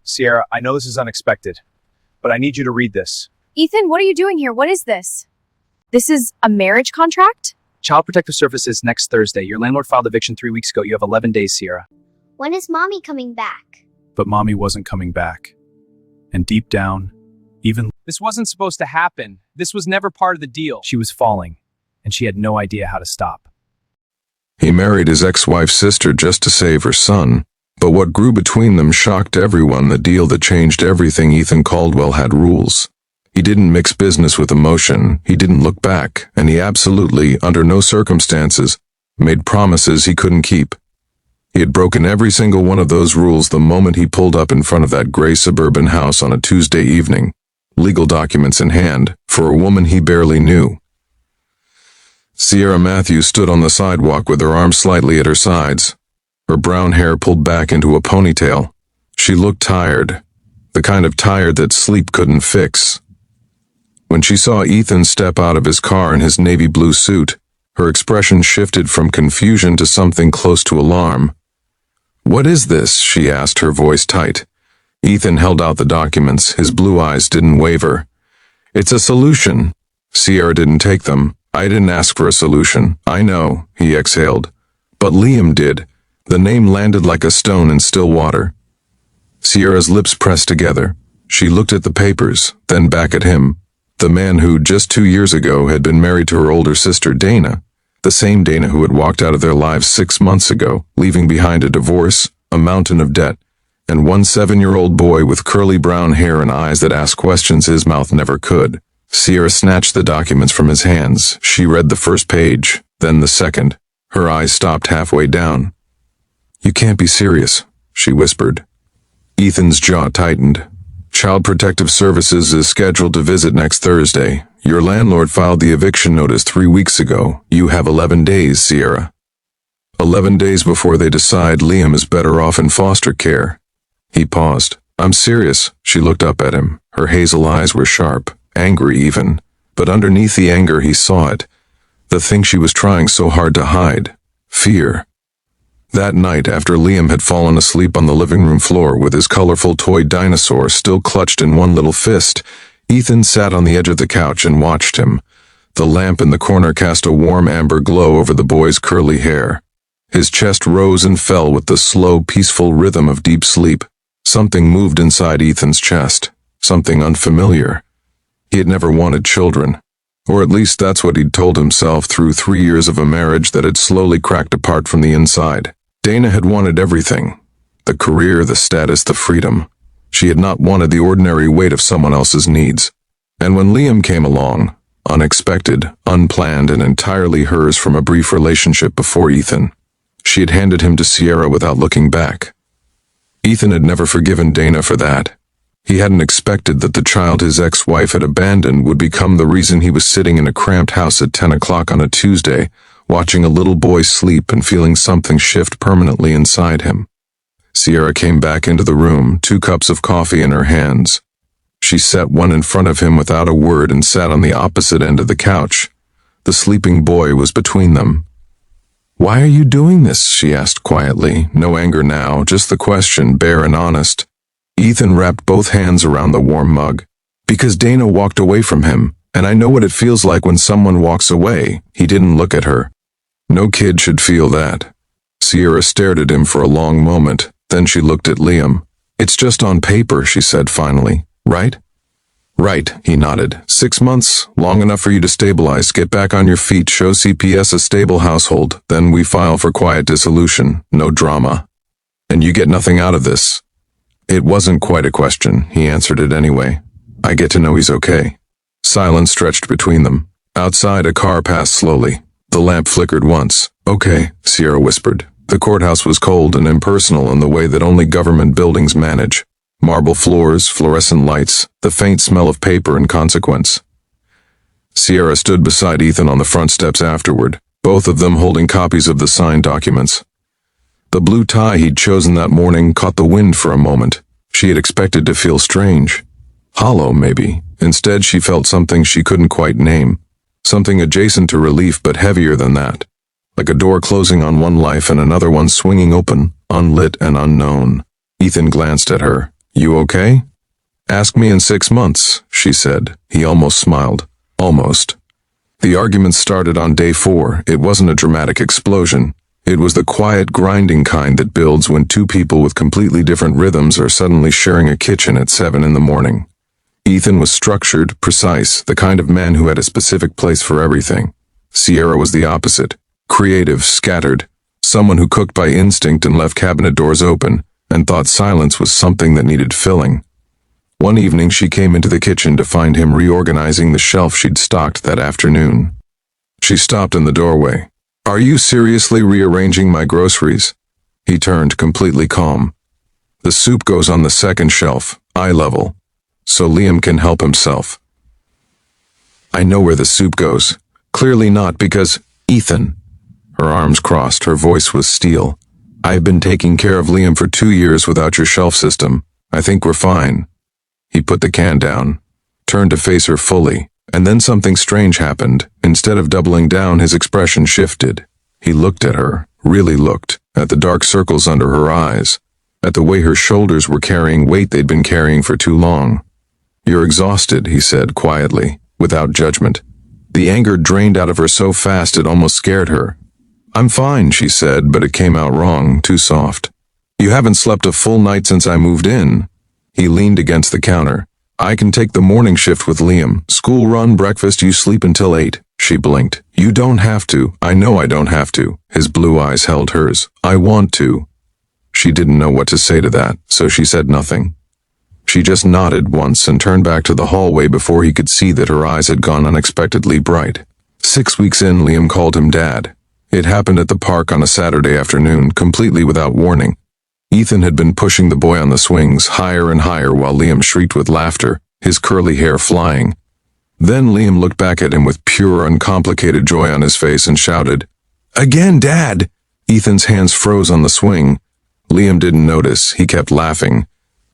Sierra, I know this is unexpected, but I need you to read this. Ethan, what are you doing here? What is this? This is a marriage contract? Child Protective Services next Thursday. Your landlord filed eviction 3 weeks ago. You have 11 days, Sierra. When is Mommy coming back? But Mommy wasn't coming back. And deep down, even... This wasn't supposed to happen. This was never part of the deal. She was falling, and she had no idea how to stop. He married his ex-wife's sister just to save her son. But what grew between them shocked everyone. The deal that changed everything. Ethan Caldwell had rules. He didn't mix business with emotion. He didn't look back. And he absolutely, under no circumstances, made promises he couldn't keep. He had broken every single one of those rules the moment he pulled up in front of that gray suburban house on a Tuesday evening, legal documents in hand, for a woman he barely knew. Sierra Matthews stood on the sidewalk with her arms slightly at her sides, her brown hair pulled back into a ponytail. She looked tired, the kind of tired that sleep couldn't fix. When she saw Ethan step out of his car in his navy blue suit, her expression shifted from confusion to something close to alarm. "What is this?" she asked, her voice tight. Ethan held out the documents. His blue eyes didn't waver. "It's a solution." Sierra didn't take them. "I didn't ask for a solution. I know," he exhaled. "But Liam did." The name landed like a stone in still water. Sierra's lips pressed together. She looked at the papers, then back at him. The man who, just 2 years ago, had been married to her older sister, Dana. The same Dana who had walked out of their lives 6 months ago, leaving behind a divorce, a mountain of debt, and one 7-year-old boy with curly brown hair and eyes that asked questions his mouth never could. Sierra snatched the documents from his hands. She read the first page, then the second. Her eyes stopped halfway down. "You can't be serious," she whispered. Ethan's jaw tightened. "Child Protective Services is scheduled to visit next Thursday. Your landlord filed the eviction notice 3 weeks ago. You have 11 days, Sierra. 11 days before they decide Liam is better off in foster care." He paused. "I'm serious." She looked up at him. Her hazel eyes were sharp, angry even. But underneath the anger he saw it. The thing she was trying so hard to hide. Fear. That night, after Liam had fallen asleep on the living room floor with his colorful toy dinosaur still clutched in one little fist, Ethan sat on the edge of the couch and watched him. The lamp in the corner cast a warm amber glow over the boy's curly hair. His chest rose and fell with the slow, peaceful rhythm of deep sleep. Something moved inside Ethan's chest. Something unfamiliar. He had never wanted children. Or at least that's what he'd told himself through 3 years of a marriage that had slowly cracked apart from the inside. Dana had wanted everything. The career, the status, the freedom. She had not wanted the ordinary weight of someone else's needs. And when Liam came along, unexpected, unplanned, and entirely hers from a brief relationship before Ethan, she had handed him to Sierra without looking back. Ethan had never forgiven Dana for that. He hadn't expected that the child his ex-wife had abandoned would become the reason he was sitting in a cramped house at 10 o'clock on a Tuesday, watching a little boy sleep and feeling something shift permanently inside him. Sierra came back into the room, 2 cups of coffee in her hands. She set one in front of him without a word and sat on the opposite end of the couch. The sleeping boy was between them. "Why are you doing this?" she asked quietly. No anger now, just the question, bare and honest. Ethan wrapped both hands around the warm mug. "Because Dana walked away from him, and I know what it feels like when someone walks away." He didn't look at her. No kid should feel that. Sierra stared at him for a long moment, then she looked at Liam. "It's just on paper," she said finally. "Right?" "Right," he nodded. 6 months, long enough for you to stabilize, get back on your feet, show CPS a stable household, then we file for quiet dissolution, no drama. And you get nothing out of this." It wasn't quite a question. He answered it anyway. "I get to know he's okay." Silence stretched between them. Outside, a car passed slowly. The lamp flickered once. "Okay," Sierra whispered. The courthouse was cold and impersonal in the way that only government buildings manage. Marble floors, fluorescent lights, the faint smell of paper and consequence. Sierra stood beside Ethan on the front steps afterward, both of them holding copies of the signed documents. The blue tie he'd chosen that morning caught the wind for a moment. She had expected to feel strange. Hollow, maybe. Instead, she felt something she couldn't quite name. Something adjacent to relief, but heavier than that. Like a door closing on one life and another one swinging open, unlit and unknown. Ethan glanced at her. "You okay?" "Ask me in 6 months," she said. He almost smiled. Almost. The argument started on day 4. It wasn't a dramatic explosion. It was the quiet, grinding kind that builds when two people with completely different rhythms are suddenly sharing a kitchen at 7 in the morning. Ethan was structured, precise, the kind of man who had a specific place for everything. Sierra was the opposite. Creative, scattered. Someone who cooked by instinct and left cabinet doors open, and thought silence was something that needed filling. One evening she came into the kitchen to find him reorganizing the shelf she'd stocked that afternoon. She stopped in the doorway. "Are you seriously rearranging my groceries?" He turned, completely calm. "The soup goes on the second shelf, eye level, so Liam can help himself." "I know where the soup goes. Clearly not because, Ethan." Her arms crossed, her voice was steel. "I've been taking care of Liam for 2 years without your shelf system. I think we're fine." He put the can down, turned to face her fully, and then something strange happened. Instead of doubling down, his expression shifted. He looked at her, really looked, at the dark circles under her eyes, at the way her shoulders were carrying weight they'd been carrying for too long. "You're exhausted," he said quietly, without judgment. The anger drained out of her so fast it almost scared her. "I'm fine," she said, but it came out wrong, too soft. "You haven't slept a full night since I moved in." He leaned against the counter. "I can take the morning shift with Liam. School run, breakfast, you sleep until 8. She blinked. "You don't have to." "I know I don't have to." His blue eyes held hers. "I want to." She didn't know what to say to that, so she said nothing. She just nodded once and turned back to the hallway before he could see that her eyes had gone unexpectedly bright. 6 weeks in, Liam called him Dad. It happened at the park on a Saturday afternoon, completely without warning. Ethan had been pushing the boy on the swings, higher and higher, while Liam shrieked with laughter, his curly hair flying. Then Liam looked back at him with pure, uncomplicated joy on his face and shouted, "Again, Dad!" Ethan's hands froze on the swing. Liam didn't notice, he kept laughing.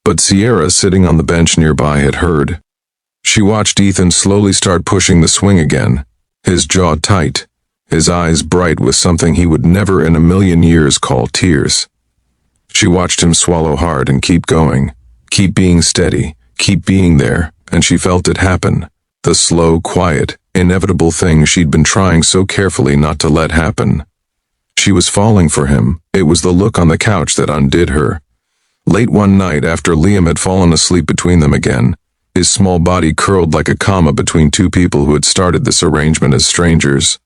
But Sierra, sitting on the bench nearby, had heard. She watched Ethan slowly start pushing the swing again, his jaw tight, his eyes bright with something he would never in a million years call tears. She watched him swallow hard and keep going, keep being steady, keep being there, and she felt it happen. The slow, quiet, inevitable thing she'd been trying so carefully not to let happen. She was falling for him. It was the look on the couch that undid her. Late one night, after Liam had fallen asleep between them again, his small body curled like a comma between two people who had started this arrangement as strangers.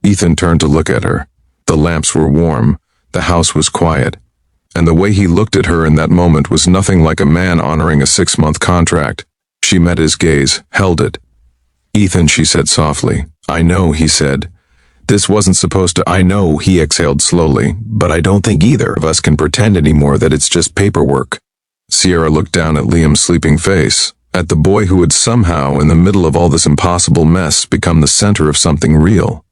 Ethan turned to look at her. The lamps were warm, the house was quiet, and the way he looked at her in that moment was nothing like a man honoring a 6-month contract. She met his gaze, held it. "Ethan," she said softly. "I know," he said. "This wasn't supposed to—" "I know," he exhaled slowly, "but I don't think either of us can pretend anymore that it's just paperwork." Sierra looked down at Liam's sleeping face, at the boy who had somehow, in the middle of all this impossible mess, become the center of something real.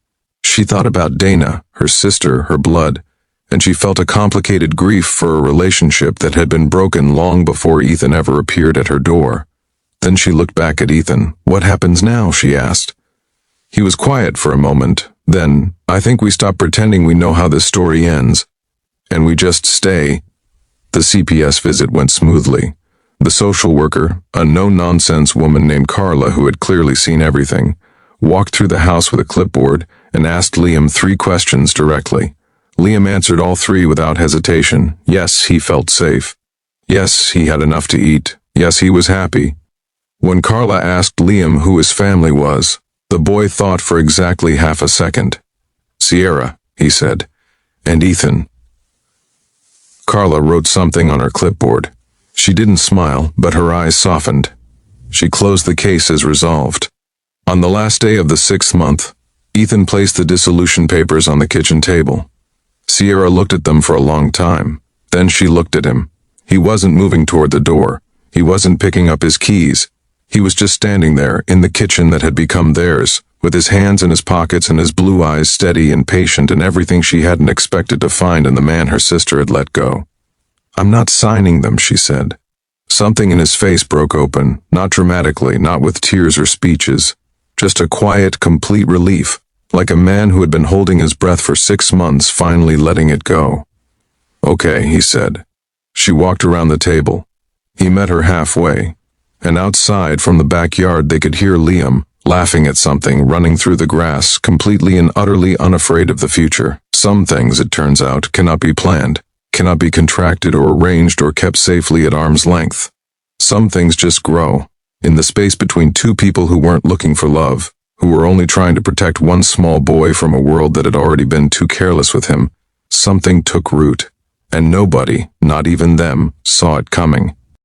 She thought about Dana, her sister, her blood, and she felt a complicated grief for a relationship that had been broken long before Ethan ever appeared at her door. Then she looked back at Ethan. "What happens now?" she asked. He was quiet for a moment. Then, "I think we stop pretending we know how this story ends, and we just stay." The CPS visit went smoothly. The social worker, a no-nonsense woman named Carla who had clearly seen everything, walked through the house with a clipboard and asked Liam 3 questions directly. Liam answered all 3 without hesitation. Yes, he felt safe. Yes, he had enough to eat. Yes, he was happy. When Carla asked Liam who his family was, the boy thought for exactly half a second. "Sierra," he said, "and Ethan." Carla wrote something on her clipboard. She didn't smile, but her eyes softened. She closed the case as resolved. On the last day of the 6th month, Ethan placed the dissolution papers on the kitchen table. Sierra looked at them for a long time. Then she looked at him. He wasn't moving toward the door. He wasn't picking up his keys. He was just standing there, in the kitchen that had become theirs, with his hands in his pockets and his blue eyes steady and patient and everything she hadn't expected to find in the man her sister had let go. "I'm not signing them," she said. Something in his face broke open, not dramatically, not with tears or speeches, just a quiet, complete relief, like a man who had been holding his breath for 6 months finally letting it go. "Okay," he said. She walked around the table. He met her halfway, and outside from the backyard they could hear Liam, laughing at something, running through the grass, completely and utterly unafraid of the future. Some things, it turns out, cannot be planned, cannot be contracted or arranged or kept safely at arm's length. Some things just grow, in the space between two people who weren't looking for love, who were only trying to protect one small boy from a world that had already been too careless with him. Something took root, and nobody, not even them, saw it coming.